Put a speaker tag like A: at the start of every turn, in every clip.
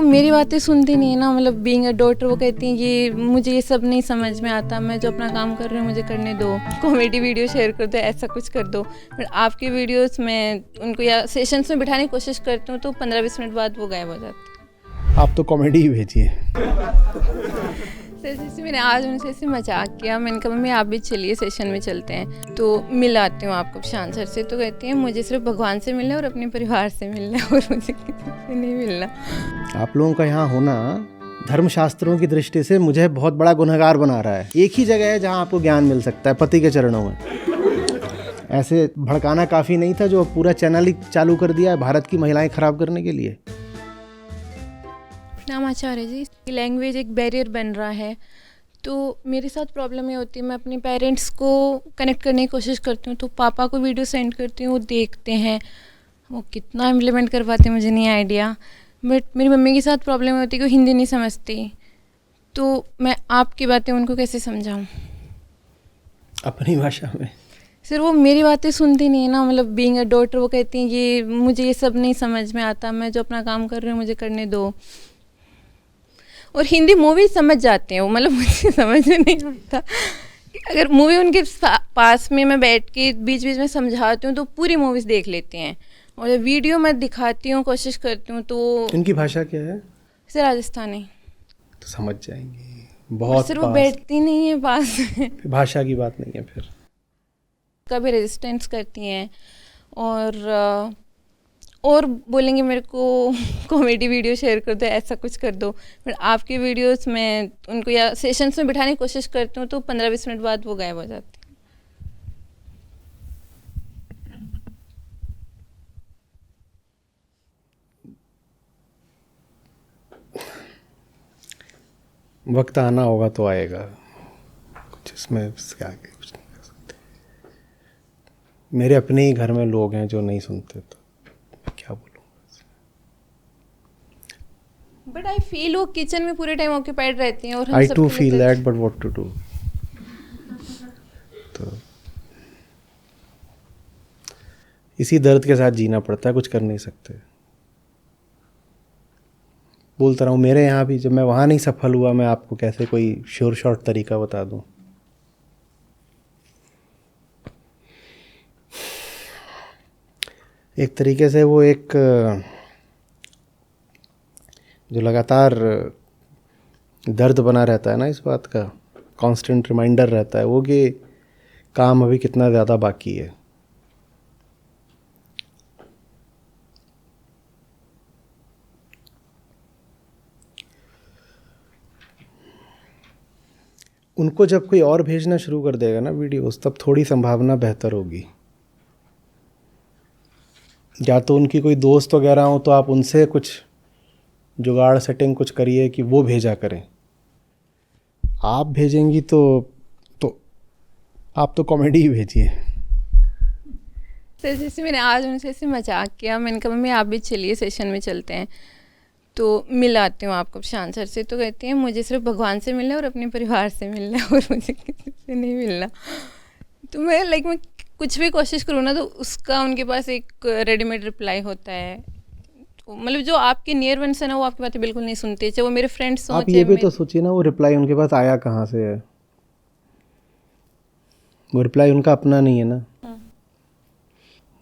A: मेरी बातें सुनती नहीं है ना, मतलब बीइंग अ डॉटर वो कहती हैं ये मुझे ये सब नहीं समझ में आता, मैं जो अपना काम कर रही हूँ मुझे करने दो, कॉमेडी वीडियो शेयर कर दो, ऐसा कुछ कर दो। पर आपकी वीडियोस में उनको या सेशंस में बिठाने की कोशिश करती हूँ तो 15-20 मिनट बाद वो गायब हो जाती
B: आप तो कॉमेडी ही भेजिए।
A: है। जैसे मैंने आज उनसे ऐसे मजाक किया, मैंने कहा मम्मी आप भी चलिए सेशन में चलते हैं, तो मिल आती हूँ आपको शान सर से। तो कहती हैं मुझे सिर्फ भगवान से मिलना है और अपने परिवार से मिलना है और मुझे किसी से नहीं मिलना।
B: आप लोगों का यहाँ होना धर्मशास्त्रों की दृष्टि से मुझे बहुत बड़ा गुनहगार बना रहा है। एक ही जगह है जहाँ आपको ज्ञान मिल सकता है, पति के चरणों में। ऐसे भड़काना काफ़ी नहीं था जो पूरा चैनल ही चालू कर दिया है भारत की महिलाएं खराब करने के लिए।
A: प्रणाम आचार्य जी। लैंग्वेज एक बैरियर बन रहा है, तो मेरे साथ प्रॉब्लम ये होती है, मैं अपने पेरेंट्स को कनेक्ट करने की कोशिश करती हूँ, तो पापा को वीडियो सेंड करती हूँ, वो देखते हैं, वो कितना इम्प्लीमेंट करवाते हैं मुझे नहीं आइडिया। बट मेरी मम्मी के साथ प्रॉब्लम होती है कि वो हिंदी नहीं समझती, तो मैं आपकी बातें उनको कैसे समझाऊँ?
B: अपनी भाषा में।
A: सर वो मेरी बातें सुनती नहीं है ना, मतलब बीइंग अ डॉटर वो कहती हैं ये मुझे ये सब नहीं समझ में आता, मैं जो अपना काम कर रही हूँ मुझे करने दो। और हिंदी मूवी समझ जाते हैं वो, मतलब मुझे समझ में नहीं आता। अगर मूवी उनके पास में मैं बैठ के बीच बीच में समझाती हूँ तो पूरी मूवीज़ देख लेते हैं, और जब वीडियो मैं दिखाती हूँ कोशिश करती हूँ तो
B: इनकी भाषा क्या है?
A: सर राजस्थानी।
B: तो समझ जाएंगे बहुत।
A: सर वो बैठती नहीं है पास में।
B: भाषा की बात नहीं है फिर।
A: कभी रेजिस्टेंस करती हैं और बोलेंगे मेरे को कॉमेडी वीडियो शेयर कर दो, ऐसा कुछ कर दो। पर आपकी वीडियोस में उनको या सेशंस में बिठाने की कोशिश करती हूँ तो 15-20 मिनट बाद वो गायब हो जाती है।
B: वक्त आना होगा तो आएगा, कुछ इसमें इसके आगे कुछ नहीं कर सकते। मेरे अपने ही घर में लोग हैं जो नहीं सुनते, तो मैं क्या बोलूँ।
A: बट आई फील वो किचन में पूरे टाइम ऑक्यूपाइड रहती हैं और हम
B: आई
A: सब
B: to feel that, but what to do. तो इसी दर्द के साथ जीना पड़ता है, कुछ कर नहीं सकते। बोलता रहा हूँ मेरे यहाँ भी जब मैं वहाँ नहीं सफल हुआ, मैं आपको कैसे कोई श्योर शॉर्ट तरीका बता दूँ। एक तरीके से वो एक जो लगातार दर्द बना रहता है ना, इस बात का कांस्टेंट रिमाइंडर रहता है वो कि काम अभी कितना ज़्यादा बाकी है। उनको जब कोई और भेजना शुरू कर देगा ना वीडियोस, तब थोड़ी संभावना बेहतर होगी। या तो उनकी कोई दोस्त वगैरह हो तो आप उनसे कुछ जुगाड़ सेटिंग कुछ करिए कि वो भेजा करें। आप भेजेंगी तो आप तो कॉमेडी ही भेजिए।
A: सर जैसे मैंने आज उनसे ऐसे मजाक किया, मैंने कहा मम्मी आप भी चलिए सेशन में चलते हैं, तो मिल आती हूँ आपको शान सर से। तो कहती हैं मुझे सिर्फ भगवान से मिलना है और अपने परिवार से मिलना है और मुझे किसी से नहीं मिलना। तो मैं मैं कुछ भी कोशिश करूँ ना तो उसका उनके पास एक रेडीमेड रिप्लाई होता है। तो मतलब जो आपके नियर वंस है ना वो आपकी बातें बिल्कुल नहीं सुनते, चाहे वो मेरे फ्रेंड्स हों।
B: आप ये भी तो सोचिए ना, वो रिप्लाई उनके पास आया कहाँ से है? वो रिप्लाई उनका अपना नहीं है ना,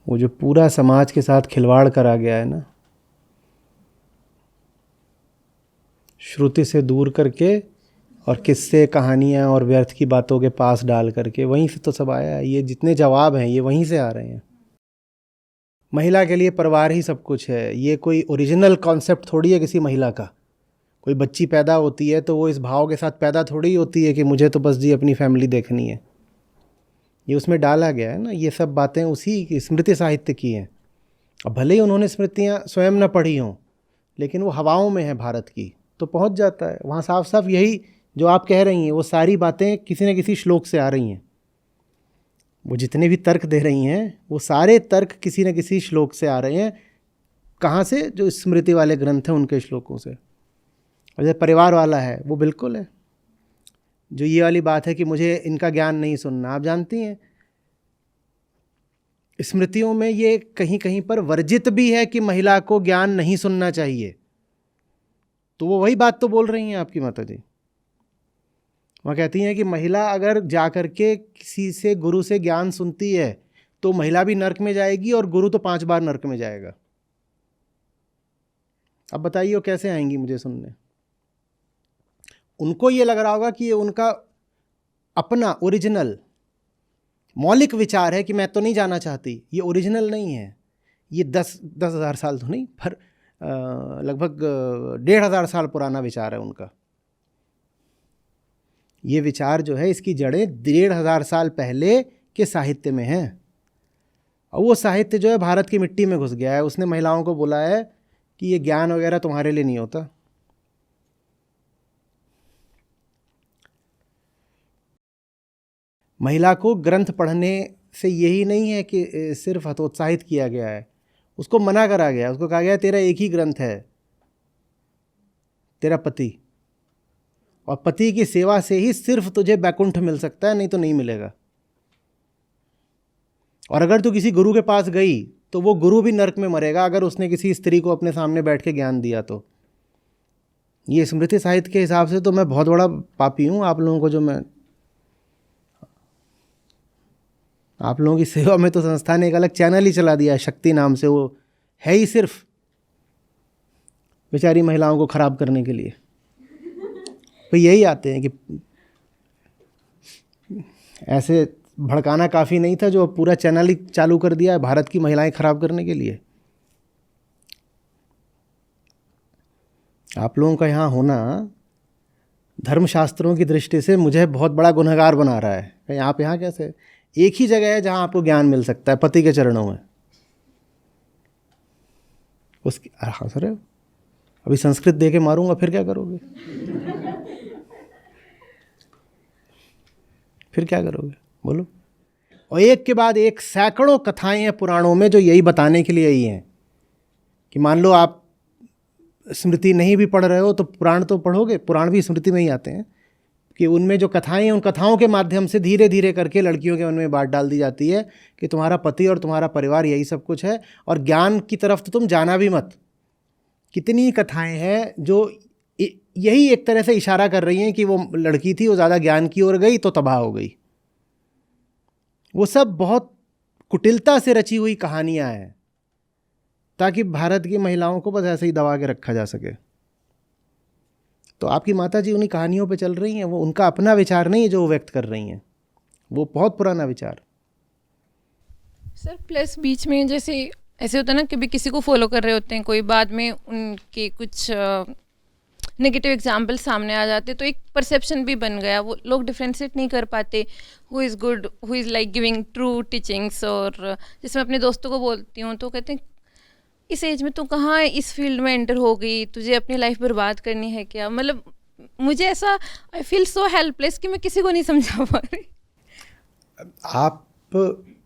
B: वो जो पूरा समाज के साथ खिलवाड़ करा गया है ना, श्रुति से दूर करके और किस्से कहानियाँ और व्यर्थ की बातों के पास डाल करके, वहीं से तो सब आया है। ये जितने जवाब हैं ये वहीं से आ रहे हैं। महिला के लिए परिवार ही सब कुछ है, ये कोई ओरिजिनल कॉन्सेप्ट थोड़ी है किसी महिला का। कोई बच्ची पैदा होती है तो वो इस भाव के साथ पैदा थोड़ी होती है कि मुझे तो बस जी अपनी फैमिली देखनी है। ये उसमें डाला गया है ना, ये सब बातें उसी की स्मृति साहित्य की हैं। अब भले ही उन्होंने स्मृतियाँ स्वयं न पढ़ी हों, लेकिन वो हवाओं में है भारत की, तो पहुंच जाता है वहाँ। साफ साफ यही जो आप कह रही हैं वो सारी बातें किसी न किसी श्लोक से आ रही हैं। वो जितने भी तर्क दे रही हैं वो सारे तर्क किसी न किसी श्लोक से आ रहे हैं। कहाँ से? जो स्मृति वाले ग्रंथ हैं उनके श्लोकों से। और जैसे परिवार वाला है वो बिल्कुल है। जो ये वाली बात है कि मुझे इनका ज्ञान नहीं सुनना, आप जानती हैं स्मृतियों में ये कहीं कहीं पर वर्जित भी है कि महिला को ज्ञान नहीं सुनना चाहिए। तो वो वही बात तो बोल रही हैं आपकी माता जी। वह कहती हैं कि महिला अगर जा कर के किसी से, गुरु से ज्ञान सुनती है तो महिला भी नरक में जाएगी और गुरु तो 5 बार नरक में जाएगा। अब बताइए वो कैसे आएंगी मुझे सुनने। उनको ये लग रहा होगा कि ये उनका अपना ओरिजिनल मौलिक विचार है कि मैं तो नहीं जाना चाहती। ये ओरिजिनल नहीं है, ये 10,000 साल तो नहीं, पर लगभग 1,500 साल पुराना विचार है उनका। ये विचार जो है, इसकी जड़ें 1,500 साल पहले के साहित्य में हैं, और वो साहित्य जो है भारत की मिट्टी में घुस गया है। उसने महिलाओं को बोला है कि ये ज्ञान वगैरह तुम्हारे लिए नहीं होता। महिला को ग्रंथ पढ़ने से यही नहीं है कि सिर्फ हतोत्साहित किया गया है, उसको मना करा गया। उसको कहा गया तेरा एक ही ग्रंथ है, तेरा पति, और पति की सेवा से ही सिर्फ तुझे बैकुंठ मिल सकता है, नहीं तो नहीं मिलेगा। और अगर तू किसी गुरु के पास गई तो वो गुरु भी नरक में मरेगा अगर उसने किसी स्त्री को अपने सामने बैठ के ज्ञान दिया तो। ये स्मृति साहित्य के हिसाब से तो मैं बहुत बड़ा पापी हूँ आप लोगों को, जो मैं आप लोगों की सेवा में तो संस्था ने एक अलग चैनल ही चला दिया है शक्ति नाम से, वो है ही सिर्फ बेचारी महिलाओं को खराब करने के लिए। तो यही आते हैं कि ऐसे भड़काना काफ़ी नहीं था, जो पूरा चैनल ही चालू कर दिया है भारत की महिलाएं खराब करने के लिए। आप लोगों का यहाँ होना धर्मशास्त्रों की दृष्टि से मुझे बहुत बड़ा गुनहगार बना रहा है। आप यहाँ कैसे, एक ही जगह है जहाँ आपको ज्ञान मिल सकता है, पति के चरणों में। उसकी हाँ सर, अभी संस्कृत दे के मारूंगा फिर क्या करोगे? फिर क्या करोगे बोलो? और एक के बाद एक सैकड़ों कथाएं हैं पुराणों में जो यही बताने के लिए आई हैं कि मान लो आप स्मृति नहीं भी पढ़ रहे हो तो पुराण तो पढ़ोगे, पुराण भी स्मृति में ही आते हैं, कि उनमें जो कथाएं हैं उन कथाओं के माध्यम से धीरे धीरे करके लड़कियों के मन में बात डाल दी जाती है कि तुम्हारा पति और तुम्हारा परिवार यही सब कुछ है, और ज्ञान की तरफ तो तुम जाना भी मत। कितनी कथाएं हैं जो यही एक तरह से इशारा कर रही हैं कि वो लड़की थी, वो ज़्यादा ज्ञान की ओर गई तो तबाह हो गई। वो सब बहुत कुटिलता से रची हुई कहानियां हैं ताकि भारत की महिलाओं को बस ऐसे ही दबा के रखा जा सके। तो आपकी माता जी उन्हीं कहानियों पे चल रही हैं, वो उनका अपना विचार नहीं है जो वो व्यक्त कर रही हैं, वो बहुत पुराना विचार।
A: सर प्लस बीच में जैसे ऐसे होता है ना, कभी किसी को फॉलो कर रहे होते हैं कोई, बाद में उनके कुछ नेगेटिव एग्जाम्पल सामने आ जाते, तो एक परसेप्शन भी बन गया, वो लोग डिफ्रेंशिएट नहीं कर पाते who is good, who is like giving true teachings. और जैसे मैं अपने दोस्तों को बोलती हूँ तो कहते हैं इस एज में तू कहाँ इस फील्ड में एंटर हो गई, तुझे अपनी लाइफ बर्बाद करनी है क्या? मतलब मुझे ऐसा आई फील सो हेल्पलेस कि मैं किसी को नहीं समझा पा रही।
B: आप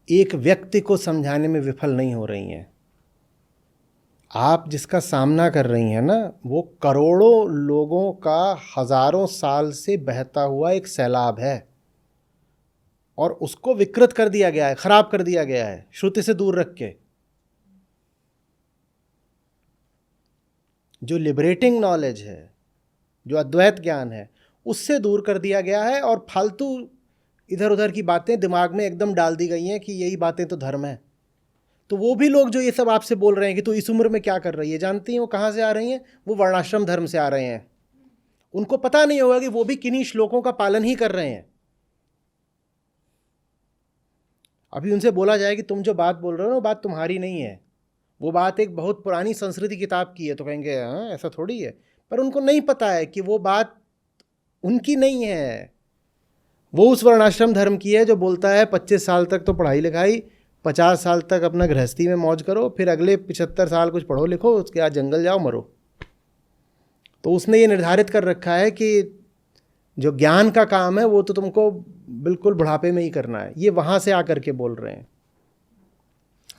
B: एक व्यक्ति को समझाने में विफल नहीं हो रही हैं, आप जिसका सामना कर रही हैं ना, वो करोड़ों लोगों का हजारों साल से बहता हुआ एक सैलाब है, और उसको विकृत कर दिया गया है, खराब कर दिया गया है, श्रुति से दूर रख के। जो लिबरेटिंग नॉलेज है, जो अद्वैत ज्ञान है, उससे दूर कर दिया गया है, और फालतू इधर उधर की बातें दिमाग में एकदम डाल दी गई हैं कि यही बातें तो धर्म है। तो वो भी लोग जो ये सब आपसे बोल रहे हैं कि तू इस उम्र में क्या कर रही है, जानती हैं वो कहाँ से आ रही हैं? वो वर्णाश्रम धर्म से आ रहे हैं। उनको पता नहीं होगा कि वो भी किन्हीं श्लोकों का पालन ही कर रहे हैं। अभी उनसे बोला जाए कि तुम जो बात बोल रहे हो वो बात तुम्हारी नहीं है, वो बात एक बहुत पुरानी संस्कृति किताब की है, तो कहेंगे हाँ ऐसा थोड़ी है। पर उनको नहीं पता है कि वो बात उनकी नहीं है, वो उस वर्णाश्रम धर्म की है जो बोलता है 25 साल तक तो पढ़ाई लिखाई, 50 साल तक अपना गृहस्थी में मौज करो, फिर अगले 75 साल कुछ पढ़ो लिखो, उसके बाद जंगल जाओ मरो। तो उसने ये निर्धारित कर रखा है कि जो ज्ञान का काम है वो तो तुमको बिल्कुल बुढ़ापे में ही करना है। ये वहाँ से आकर के बोल रहे हैं।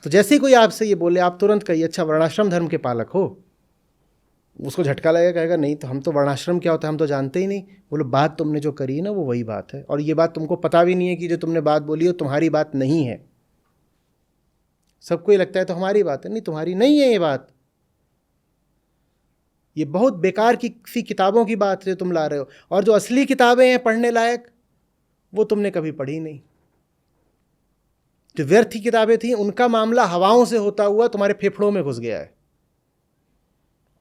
B: तो जैसे ही कोई आपसे ये बोले, आप तुरंत कहिए अच्छा वर्णाश्रम धर्म के पालक हो। उसको झटका लगेगा, कहेगा नहीं तो हम तो वर्णाश्रम क्या होता है हम तो जानते ही नहीं। बोलो बात तुमने जो करी ना वो वही बात है, और ये बात तुमको पता भी नहीं है कि जो तुमने बात बोली है तुम्हारी बात नहीं है। सबको ये लगता है तो हमारी बात है, नहीं तुम्हारी नहीं है ये बात। ये बहुत बेकार की सी किताबों की बात है तुम ला रहे हो, और जो असली किताबें हैं पढ़ने लायक वो तुमने कभी पढ़ी नहीं। जो व्यर्थ की किताबें थी उनका मामला हवाओं से होता हुआ तुम्हारे फेफड़ों में घुस गया है,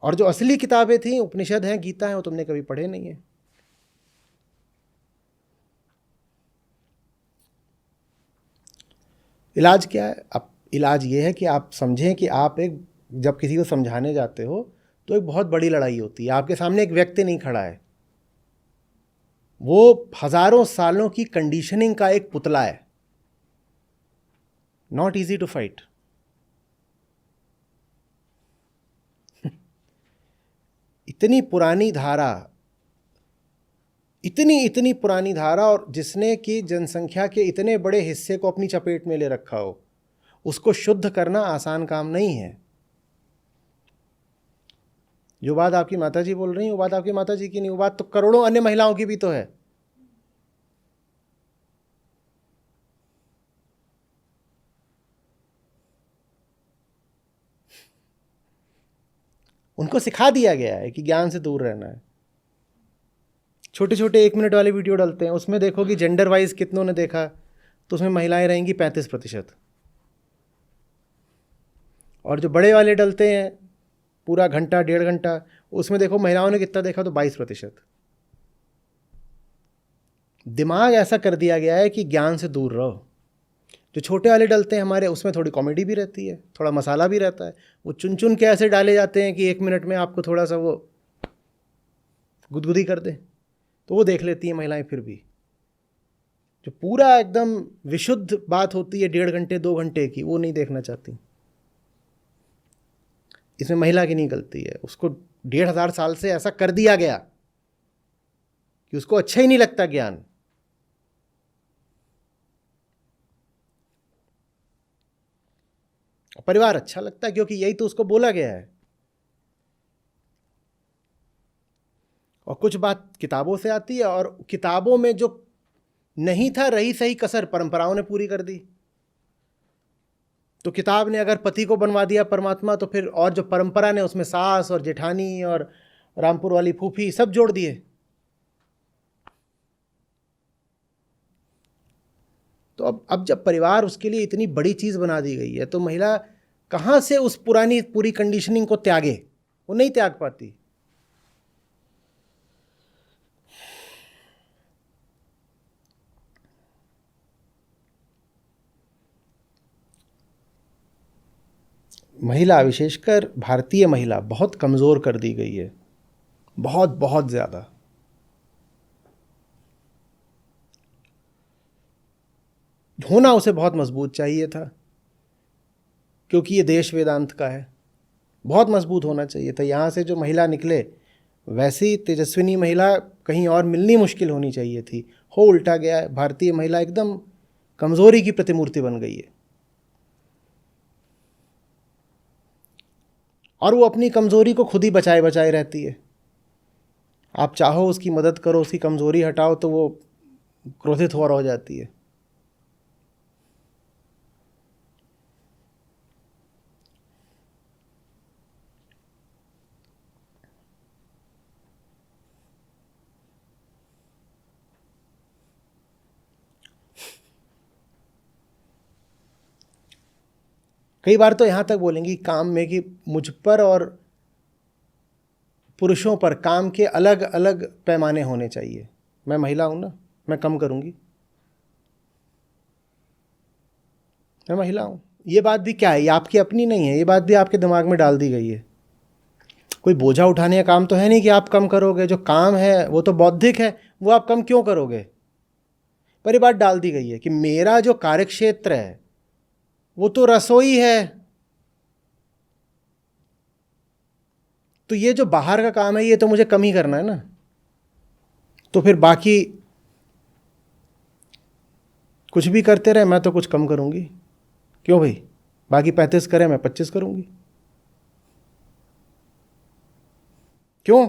B: और जो असली किताबें थी, उपनिषद हैं, गीता है, वो तुमने कभी पढ़े नहीं है। इलाज क्या है? अब इलाज ये है कि आप समझें कि आप जब किसी को समझाने जाते हो तो एक बहुत बड़ी लड़ाई होती है। आपके सामने एक व्यक्ति नहीं खड़ा है, वो हजारों सालों की कंडीशनिंग का एक पुतला है। Not easy to fight. इतनी पुरानी धारा, इतनी पुरानी धारा, और जिसने कि जनसंख्या के इतने बड़े हिस्से को अपनी चपेट में ले रखा हो, उसको शुद्ध करना आसान काम नहीं है। जो बात आपकी माताजी बोल रही है वो बात आपकी माताजी की नहीं, वो बात तो करोड़ों अन्य महिलाओं की भी तो है। उनको सिखा दिया गया है कि ज्ञान से दूर रहना है। छोटे छोटे 1 मिनट वाले वीडियो डालते हैं, उसमें देखो कि जेंडर वाइज कितनों ने देखा, तो उसमें महिलाएं रहेंगी 35%, और जो बड़े वाले डलते हैं पूरा घंटा 1.5 घंटा, उसमें देखो महिलाओं ने कितना देखा, तो 22%। दिमाग ऐसा कर दिया गया है कि ज्ञान से दूर रहो। जो छोटे वाले डलते हैं हमारे, उसमें थोड़ी कॉमेडी भी रहती है, थोड़ा मसाला भी रहता है, वो चुन चुन के ऐसे डाले जाते हैं कि 1 मिनट में आपको थोड़ा सा वो गुदगुदी कर दे, तो वो देख लेती हैं महिलाएं। फिर भी जो पूरा एकदम विशुद्ध बात होती है 1.5 घंटे 2 घंटे की, वो नहीं देखना चाहती। इसमें महिला की नहीं गलती है, उसको 1500 साल से ऐसा कर दिया गया कि उसको अच्छा ही नहीं लगता ज्ञान। परिवार अच्छा लगता है क्योंकि यही तो उसको बोला गया है। और कुछ बात किताबों से आती है, और किताबों में जो नहीं था रही सही कसर परंपराओं ने पूरी कर दी। तो किताब ने अगर पति को बनवा दिया परमात्मा, तो फिर और जो परंपरा ने उसमें सास और जेठानी और रामपुर वाली फूफी सब जोड़ दिए। तो अब जब परिवार उसके लिए इतनी बड़ी चीज़ बना दी गई है, तो महिला कहाँ से उस पुरानी पूरी कंडीशनिंग को त्यागे? वो नहीं त्याग पाती। महिला, विशेषकर भारतीय महिला, बहुत कमज़ोर कर दी गई है, बहुत बहुत ज़्यादा। होना उसे बहुत मजबूत चाहिए था, क्योंकि ये देश वेदांत का है, बहुत मजबूत होना चाहिए था। यहाँ से जो महिला निकले, वैसी तेजस्विनी महिला कहीं और मिलनी मुश्किल होनी चाहिए थी। हो उल्टा गया है, भारतीय महिला एकदम कमज़ोरी की प्रतिमूर्ति बन गई है, और वो अपनी कमज़ोरी को खुद ही बचाए बचाए रहती है। आप चाहो उसकी मदद करो, उसकी कमज़ोरी हटाओ, तो वो क्रोधित हो जाती है। कई बार तो यहाँ तक बोलेंगी काम में कि मुझ पर और पुरुषों पर काम के अलग अलग पैमाने होने चाहिए। मैं महिला हूँ ना, मैं कम करूँगी, मैं महिला हूँ। ये बात भी क्या है? ये आपकी अपनी नहीं है, ये बात भी आपके दिमाग में डाल दी गई है। कोई बोझा उठाने का काम तो है नहीं कि आप कम करोगे। जो काम है वो तो बौद्धिक है, वो आप कम क्यों करोगे? पर ये बात डाल दी गई है कि मेरा जो कार्यक्षेत्र है वो तो रसोई है, तो ये जो बाहर का काम है ये तो मुझे कम ही करना है ना। तो फिर बाकी कुछ भी करते रहे, मैं तो कुछ कम करूँगी। क्यों भाई? बाकी 35 करें, मैं 25 करूँगी। क्यों?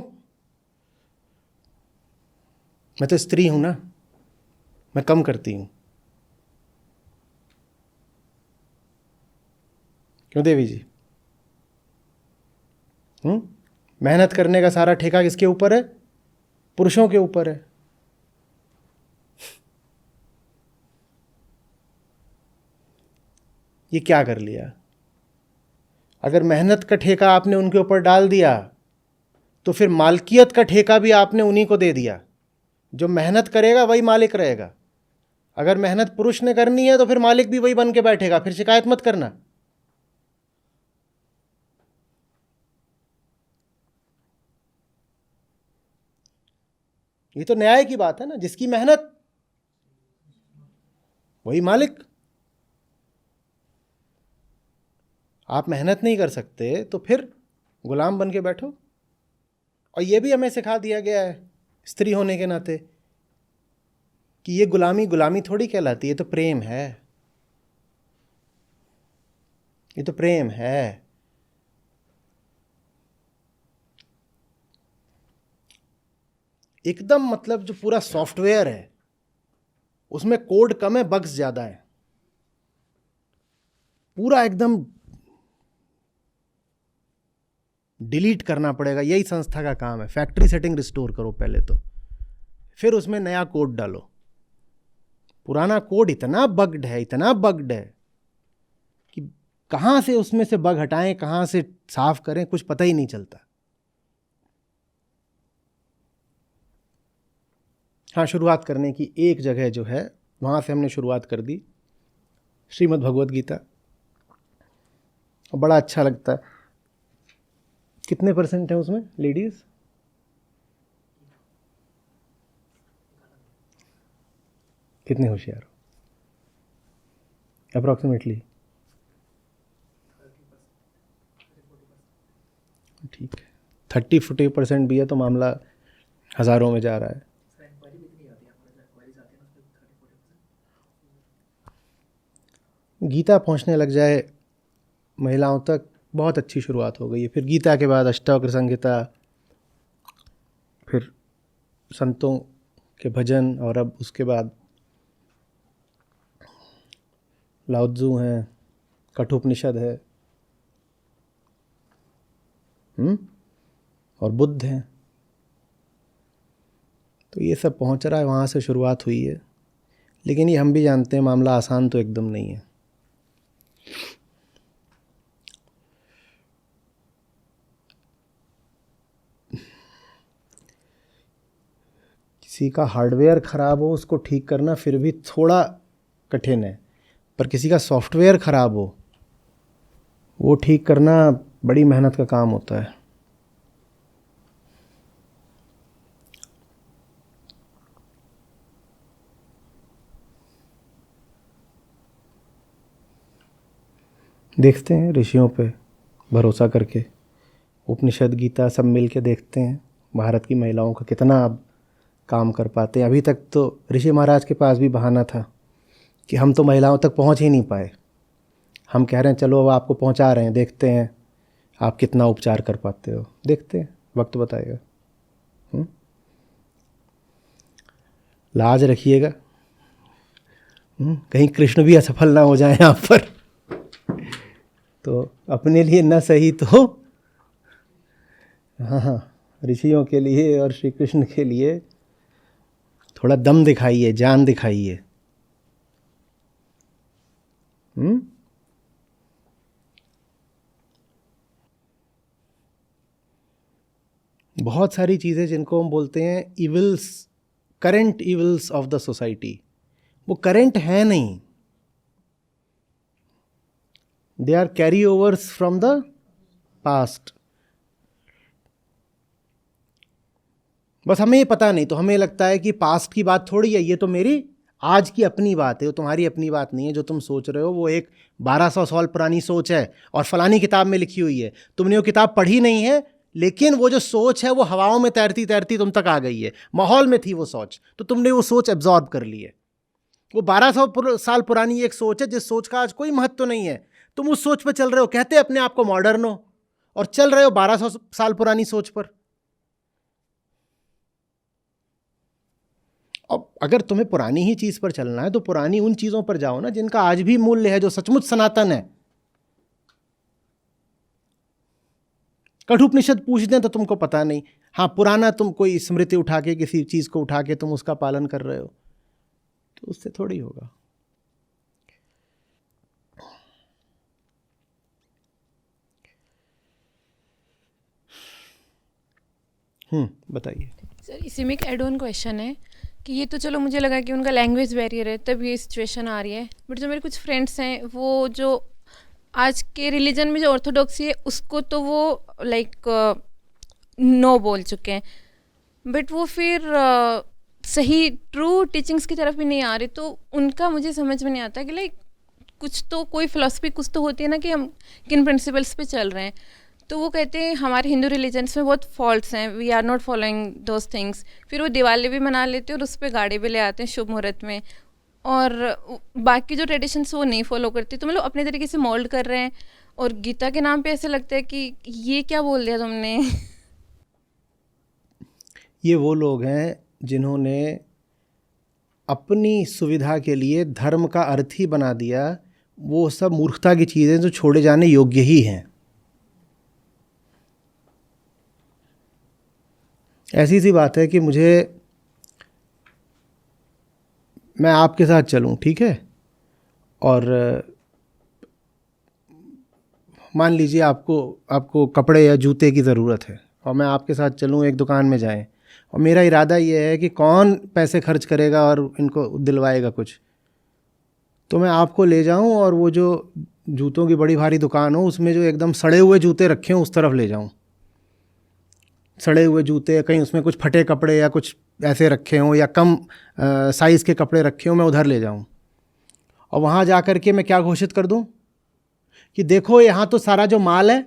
B: मैं तो स्त्री हूँ ना, मैं कम करती हूँ। क्यों देवी जी? मेहनत करने का सारा ठेका किसके ऊपर है? पुरुषों के ऊपर है। ये क्या कर लिया? अगर मेहनत का ठेका आपने उनके ऊपर डाल दिया तो फिर मालकियत का ठेका भी आपने उन्हीं को दे दिया। जो मेहनत करेगा वही मालिक रहेगा। अगर मेहनत पुरुष ने करनी है तो फिर मालिक भी वही बन के बैठेगा। फिर शिकायत मत करना। ये तो न्याय की बात है ना, जिसकी मेहनत वही मालिक। आप मेहनत नहीं कर सकते तो फिर गुलाम बन के बैठो। और ये भी हमें सिखा दिया गया है स्त्री होने के नाते कि ये गुलामी गुलामी थोड़ी कहलाती है, ये तो प्रेम है। ये तो प्रेम है। एकदम मतलब जो पूरा सॉफ्टवेयर है उसमें कोड कम है, बग्स ज्यादा है। पूरा एकदम डिलीट करना पड़ेगा। यही संस्था का काम है। फैक्ट्री सेटिंग रिस्टोर करो पहले तो, फिर उसमें नया कोड डालो। पुराना कोड इतना बग्ड है, इतना बग्ड है कि कहां से उसमें से बग हटाएं, कहां से साफ करें, कुछ पता ही नहीं चलता। हाँ, शुरुआत करने की एक जगह जो है वहां से हमने शुरुआत कर दी, श्रीमद् भगवद गीता। और बड़ा अच्छा लगता है। कितने % है उसमें लेडीज? कितने होशियार हो? अप्रॉक्सीमेटली? ठीक है, 30-40% भी है तो मामला हजारों में जा रहा है। गीता पहुंचने लग जाए महिलाओं तक, बहुत अच्छी शुरुआत हो गई है। फिर गीता के बाद अष्टावक्र संहिता, फिर संतों के भजन, और अब उसके बाद लाओ त्ज़ू हैं, कठोपनिषद है, और बुद्ध हैं। तो ये सब पहुंच रहा है, वहाँ से शुरुआत हुई है। लेकिन ये हम भी जानते हैं मामला आसान तो एकदम नहीं है। किसी का हार्डवेयर ख़राब हो उसको ठीक करना फिर भी थोड़ा कठिन है, पर किसी का सॉफ्टवेयर ख़राब हो वो ठीक करना बड़ी मेहनत का काम होता है। देखते हैं ऋषियों पे भरोसा करके, उपनिषद गीता सब मिल के देखते हैं भारत की महिलाओं का कितना अब काम कर पाते हैं। अभी तक तो ऋषि महाराज के पास भी बहाना था कि हम तो महिलाओं तक पहुंच ही नहीं पाए। हम कह रहे हैं चलो अब आपको पहुंचा रहे हैं, देखते हैं आप कितना उपचार कर पाते हो, देखते हैं, वक्त बताएगा। लाज रखिएगा, कहीं कृष्ण भी असफल ना हो जाए यहाँ पर। तो अपने लिए न सही तो हाँ, ऋषियों के लिए और श्री कृष्ण के लिए थोड़ा दम दिखाइए, जान दिखाइए। बहुत सारी चीज़ें जिनको हम बोलते हैं evils, current evils of the society, वो करंट है नहीं, they are carry overs from the past. बस हमें ये पता नहीं, तो हमें लगता है कि पास्ट की बात थोड़ी है, ये तो मेरी आज की अपनी बात है, वो तुम्हारी अपनी बात नहीं है। जो तुम सोच रहे हो वो एक 1200 साल पुरानी सोच है और फलानी किताब में लिखी हुई है। तुमने वो किताब पढ़ी नहीं है, लेकिन वो जो सोच है वो हवाओं में तैरती तैरती तुम तक आ गई है। माहौल में थी वो सोच, तो तुमने वो सोच एब्जॉर्ब कर ली है। वो 1200 साल पुरानी एक सोच है जिस सोच का आज कोई महत्व नहीं है। तुम उस सोच पर चल रहे हो, कहते अपने आप को मॉडर्न हो, और चल रहे हो 1200 साल पुरानी सोच पर। अब अगर तुम्हें पुरानी ही चीज पर चलना है तो पुरानी उन चीजों पर जाओ ना जिनका आज भी मूल्य है, जो सचमुच सनातन है। कठोपनिषद पूछ दें तो तुमको पता नहीं, हाँ पुराना तुम कोई स्मृति उठा के किसी चीज़ को उठा के तुम उसका पालन कर रहे हो, तो उससे थोड़ी होगा। बताइए
A: सर। इसी में एक एड ऑन क्वेश्चन है कि ये तो चलो मुझे लगा कि उनका लैंग्वेज बैरियर है तब ये सिचुएशन आ रही है, बट जो मेरे कुछ फ्रेंड्स हैं वो जो आज के रिलीजन में जो ऑर्थोडॉक्सी है उसको तो वो लाइक नो बोल चुके हैं, बट वो फिर सही ट्रू टीचिंग्स की तरफ भी नहीं आ रहे, तो उनका मुझे समझ में नहीं आता कि लाइक कुछ तो कोई फिलॉसफी कुछ तो होती है ना कि हम किन प्रिंसिपल्स पे चल रहे हैं। तो वो कहते हैं हमारे हिंदू रिलीजन्स में बहुत फॉल्ट्स हैं, we are not following those things. फिर वो दिवाली भी मना लेते हैं और उस पर गाड़ी भी ले आते हैं शुभ मुहूर्त में, और बाकी जो ट्रेडिशंस वो नहीं फॉलो करते, तो मतलब अपने तरीके से मोल्ड कर रहे हैं। और गीता के नाम पे ऐसे लगता है कि ये क्या बोल दिया तुमने।
B: ये वो लोग हैं जिन्होंने अपनी सुविधा के लिए धर्म का अर्थ ही बना दिया, वो सब मूर्खता की चीज़ें जो छोड़े जाने योग्य ही हैं। ऐसी सी बात है कि मैं आपके साथ चलूं, ठीक है, और मान लीजिए आपको कपड़े या जूते की ज़रूरत है और मैं आपके साथ चलूं, एक दुकान में जाएं, और मेरा इरादा ये है कि कौन पैसे खर्च करेगा और इनको दिलवाएगा कुछ, तो मैं आपको ले जाऊं और वो जो जूतों की बड़ी भारी दुकान हो उसमें जो एकदम सड़े हुए जूते रखे हों उस तरफ ले जाऊं। सड़े हुए जूते, कहीं उसमें कुछ फटे कपड़े या कुछ ऐसे रखे हों या कम साइज़ के कपड़े रखे हों, मैं उधर ले जाऊं और वहाँ जा कर के मैं क्या घोषित कर दूं कि देखो यहाँ तो सारा जो माल है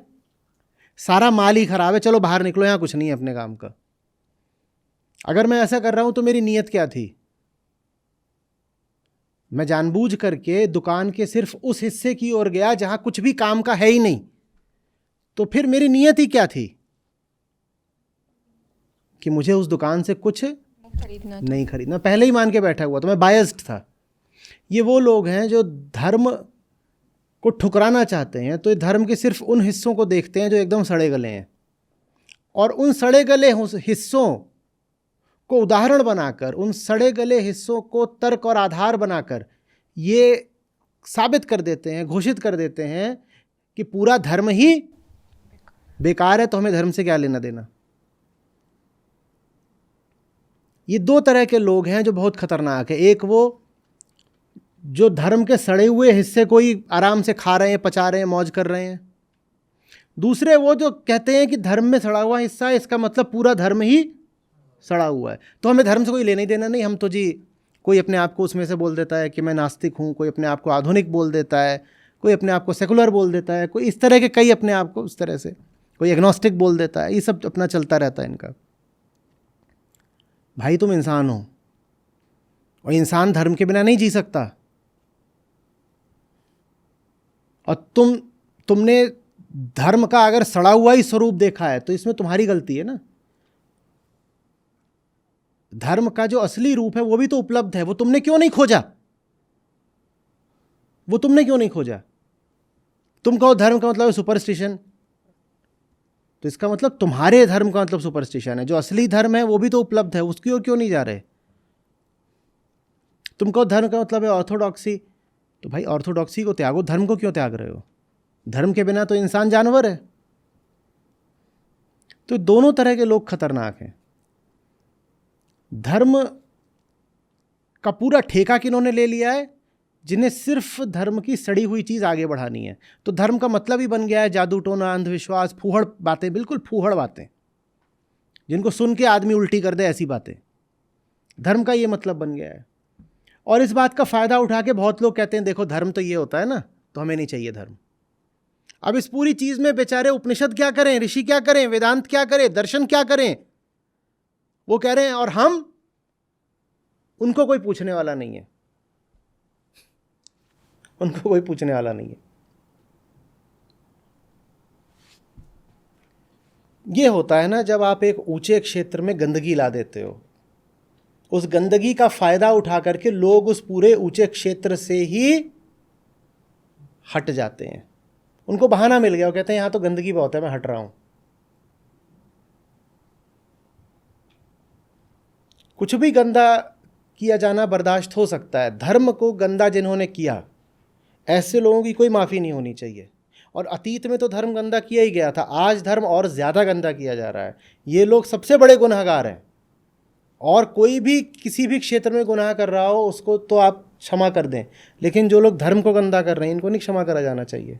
B: सारा माल ही ख़राब है, चलो बाहर निकलो, यहाँ कुछ नहीं है अपने काम का। अगर मैं ऐसा कर रहा हूँ तो मेरी नीयत क्या थी? मैं जानबूझ करके दुकान के सिर्फ उस हिस्से की ओर गया जहाँ कुछ भी काम का है ही नहीं, तो फिर मेरी नीयत ही क्या थी? कि मुझे उस दुकान से कुछ नहीं खरीदना। पहले ही मान के बैठा हुआ, तो मैं बायस्ड था। ये वो लोग हैं जो धर्म को ठुकराना चाहते हैं, तो ये धर्म के सिर्फ उन हिस्सों को देखते हैं जो एकदम सड़े गले हैं, और उन सड़े गले हिस्सों को उदाहरण बनाकर, उन सड़े गले हिस्सों को तर्क और आधार बनाकर ये साबित कर देते हैं, घोषित कर देते हैं कि पूरा धर्म ही बेकार है, तो हमें धर्म से क्या लेना देना। ये दो तरह के लोग हैं जो बहुत खतरनाक है। एक वो जो धर्म के सड़े हुए हिस्से को ही आराम से खा रहे हैं, पचा रहे हैं, मौज कर रहे हैं। दूसरे वो जो कहते हैं कि धर्म में सड़ा हुआ हिस्सा है, इसका मतलब पूरा धर्म ही सड़ा हुआ है, तो हमें धर्म से कोई लेना ही देना नहीं। हम तो जी, कोई अपने आप को उसमें से बोल देता है कि मैं नास्तिक हूँ, कोई अपने आप को आधुनिक बोल देता है, कोई अपने आप को सेकुलर बोल देता है, कोई इस तरह के कई अपने आप को उस तरह से, कोई एग्नोस्टिक बोल देता है। ये सब अपना चलता रहता है इनका। भाई तुम इंसान हो और इंसान धर्म के बिना नहीं जी सकता, और तुमने धर्म का अगर सड़ा हुआ ही स्वरूप देखा है तो इसमें तुम्हारी गलती है ना। धर्म का जो असली रूप है वो भी तो उपलब्ध है, वो तुमने क्यों नहीं खोजा? वो तुमने क्यों नहीं खोजा? तुम कहो धर्म का मतलब है सुपरस्टिशन, तो इसका मतलब तुम्हारे धर्म का मतलब सुपरस्टिशन है। जो असली धर्म है वो भी तो उपलब्ध है, उसकी ओर क्यों नहीं जा रहे? तुम कहो धर्म का मतलब है ऑर्थोडॉक्सी, तो भाई ऑर्थोडॉक्सी को त्यागो, धर्म को क्यों त्याग रहे हो? धर्म के बिना तो इंसान जानवर है। तो दोनों तरह के लोग खतरनाक हैं। धर्म का पूरा ठेका किन्होंने ले लिया है? जिन्हें सिर्फ धर्म की सड़ी हुई चीज़ आगे बढ़ानी है। तो धर्म का मतलब ही बन गया है जादू टोना, अंधविश्वास, फूहड़ बातें, बिल्कुल फूहड़ बातें, जिनको सुन के आदमी उल्टी कर दे, ऐसी बातें। धर्म का ये मतलब बन गया है। और इस बात का फ़ायदा उठा के बहुत लोग कहते हैं देखो धर्म तो ये होता है ना, तो हमें नहीं चाहिए धर्म। अब इस पूरी चीज़ में बेचारे उपनिषद क्या करें, ऋषि क्या करें, वेदांत क्या करें, दर्शन क्या करें? वो कह रहे हैं और हम, उनको कोई पूछने वाला नहीं है, उनको कोई पूछने वाला नहीं है। ये होता है ना जब आप एक ऊंचे क्षेत्र में गंदगी ला देते हो, उस गंदगी का फायदा उठा करके लोग उस पूरे ऊंचे क्षेत्र से ही हट जाते हैं। उनको बहाना मिल गया, वो कहते हैं यहाँ तो गंदगी बहुत है, मैं हट रहा हूँ। कुछ भी गंदा किया जाना बर्दाश्त हो सकता है, धर्म को गंदा जिन्होंने किया ऐसे लोगों की कोई माफ़ी नहीं होनी चाहिए। और अतीत में तो धर्म गंदा किया ही गया था, आज धर्म और ज़्यादा गंदा किया जा रहा है। ये लोग सबसे बड़े गुनहगार हैं। और कोई भी किसी भी क्षेत्र में गुनाह कर रहा हो उसको तो आप क्षमा कर दें, लेकिन जो लोग धर्म को गंदा कर रहे हैं इनको नहीं क्षमा करा जाना चाहिए।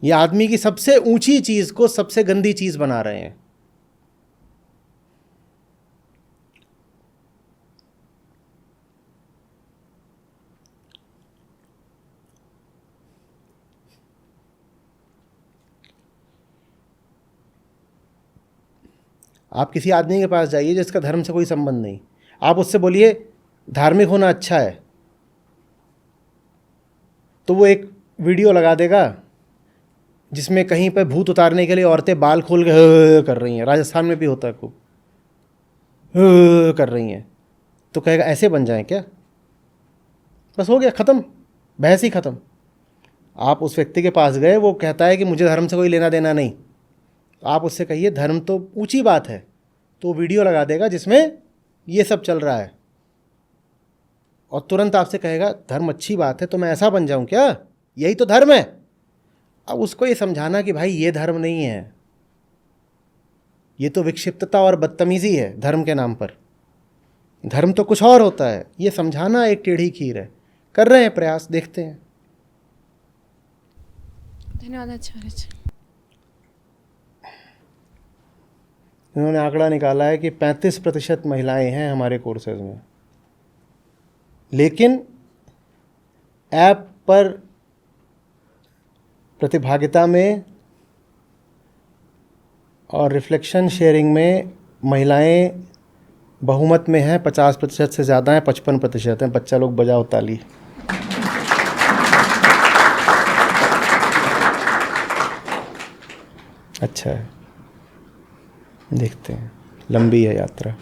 B: ये आदमी की सबसे ऊंची चीज़ को सबसे गंदी चीज़ बना रहे हैं। आप किसी आदमी के पास जाइए जिसका धर्म से कोई संबंध नहीं, आप उससे बोलिए धार्मिक होना अच्छा है, तो वो एक वीडियो लगा देगा जिसमें कहीं पर भूत उतारने के लिए औरतें बाल खोल के कर रही हैं, राजस्थान में भी होता है खूब कर रही हैं, तो कहेगा ऐसे बन जाएं क्या? बस हो गया, ख़त्म, बहस ही ख़त्म। आप उस व्यक्ति के पास गए, वो कहता है कि मुझे धर्म से कोई लेना देना नहीं, आप उससे कहिए धर्म तो ऊंची बात है, तो वीडियो लगा देगा जिसमें ये सब चल रहा है और तुरंत आपसे कहेगा धर्म अच्छी बात है तो मैं ऐसा बन जाऊं क्या, यही तो धर्म है। अब उसको ये समझाना कि भाई ये धर्म नहीं है, ये तो विक्षिप्तता और बदतमीज़ी है धर्म के नाम पर, धर्म तो कुछ और होता है, ये समझाना एक टेढ़ी खीर है। कर रहे हैं प्रयास, देखते हैं।
A: धन्यवाद आचार्य जी।
B: इन्होंने आंकड़ा निकाला है कि 35% महिलाएं हैं हमारे कोर्सेज में, लेकिन ऐप पर प्रतिभागिता में और रिफ्लेक्शन शेयरिंग में महिलाएं बहुमत में हैं, 50% से ज़्यादा हैं, 55% हैं। बच्चा लोग बजाओ ताली। अच्छा है, देखते हैं, लंबी है यात्रा।